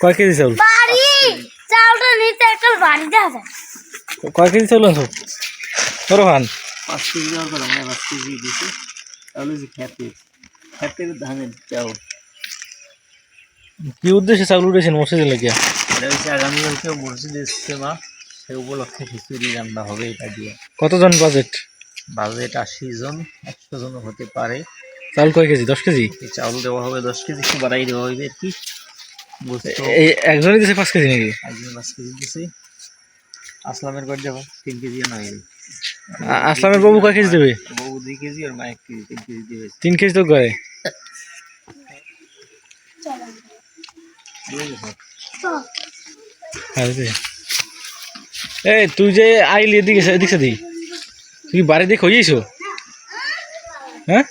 কয় কেজি চাউল? চাউলটা নিতে একটা বাড়ি দেওয়া যায়। কয় কেজি চাউল আনছো রোহান? 5 কেজি দেওয়ার পর আমরা 5 কেজি দিছি। তাহলে যে খেতে ধানের চাউল। কি উদ্দেশ্যে চাউল উঠেছেন মসজিদে লাগিয়া? এটা হচ্ছে আগামীকালকে মসজিদে ইজতেমা, সে উপলক্ষে খিচুড়ি রান্না হবে এটা দিয়ে। কতজন বাজেট? বাজেট 80 জন, 100 জন হতে পারে। চাউল কয় কেজি? 10 কেজি? চাউল দেওয়া হবে 10 কেজি, একটু বাড়াই দেওয়া হবে আর কি। এই একজনই দিছে 5 কেজি নাকি? একজন 5 কেজি দিছে। আসলামের ঘর যাবো 3 কেজি নয়। আসলামের বাবু কয় কেজি দেবে? বাবু 2 কেজি আর মা 1 কেজি, 3 কেজি দিবে। 3 কেজি তো করে। এই তুই যে আইলি এদিকে এদিকে দি, তুই বাড়ি দিয়ে খইয়েছো? হ্যাঁ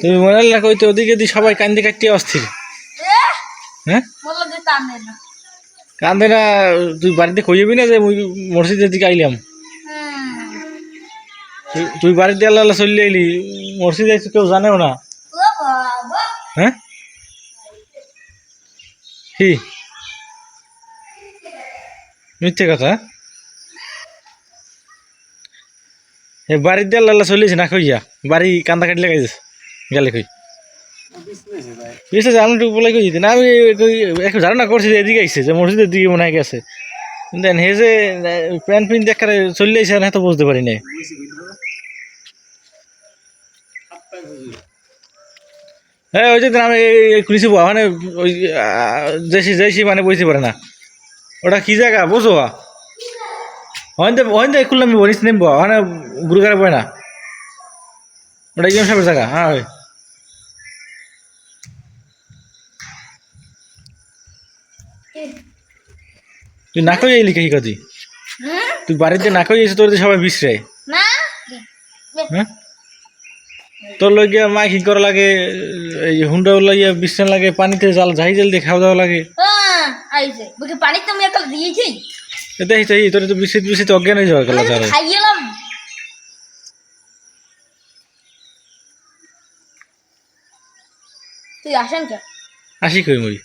তুমি মনে হল না কইতে ওদিকে দি সবাই কান্দি কাটিয়ে অস্থির। হ্যাঁ কান্দে না? তুই বাড়িতে খইয়াবি না যে মসজিদের দিকে আইলাম? তুই বাড়িতে আল্লাহ আল্লাহ চললে আইলি, মসজিদে কেউ জানেও না। হ্যাঁ কি মিথ্যে কথা? বাড়িতে আল্লাহ আল্লাহ চলিয়েছে না খইয়া, বাড়ি কান্দা কাটি লাগাইছে গেলে কই আমি একটু বলে কই না, আমি একটু ধারণা করছি যে এদিকে আইসে, যে মসজিদের দিকে মনে হয় গেছে। দেন হে যে প্যান্ট পিন দেখারে চলে আইসে না, তো বুঝতে পারি নাই। হ্যাঁ ওই যে আমি খুঁজছি মানে ওই যেসি মানে বুঝতে পারে না ওটা কি জায়গা বুঝো? হইতে খুললাম বলিস নেব মানে গুরুগারে বয় না, ওটা ইমাম সাহেবের জায়গা। হ্যাঁ ওই তুই না কই এলি কি কাজি? তুই বাড়িতে না কই এসে তোর সবাই বিশ্রায়। হ্যাঁ তোর লই গিয়া মাইকিং করা লাগে, এই হুন্ডা লাইয়া বিশ্রাম লাগে, পানিতে জাল ঝাই জাল দিয়ে খাওয়া দাওয়া লাগে। পানি তুমি একটা দিয়েছি, দেখি তোর তো বিশিত অজ্ঞান হয়ে যাওয়ার গেল। খাইলাম তুই আসেন কে? আসি কই মই?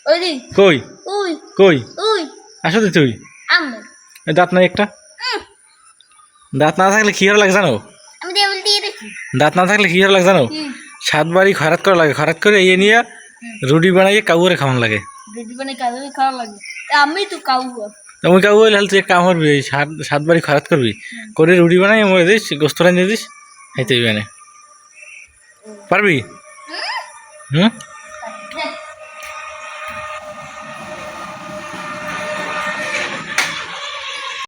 ওই দি কই উই কই উই আসো তো তুই। আমি দাঁত নাই একটা? দাঁত না থাকলে কি হওয়ার লাগে জানো? আমি দেবল দিয়ে দেখি দাঁত না থাকলে কি হওয়ার লাগে জানো? 7 বাড়ি খরাত করা লাগে, খরাত করে এই নিয়ে রুটি বানাইয়ে কাউরে খাওয়ান লাগে। রুটি বানাই কাউরে খাওয়া লাগে, আমি তো কাউ তুমি কাউ হলে তুই এক কাম করবি, 7 বাড়ি খরাত করবি, করে রুটি বানাই মরে দিস, গোস্ত রান্ধিয়ে দিস, খাইতে মানে পারবি? হুম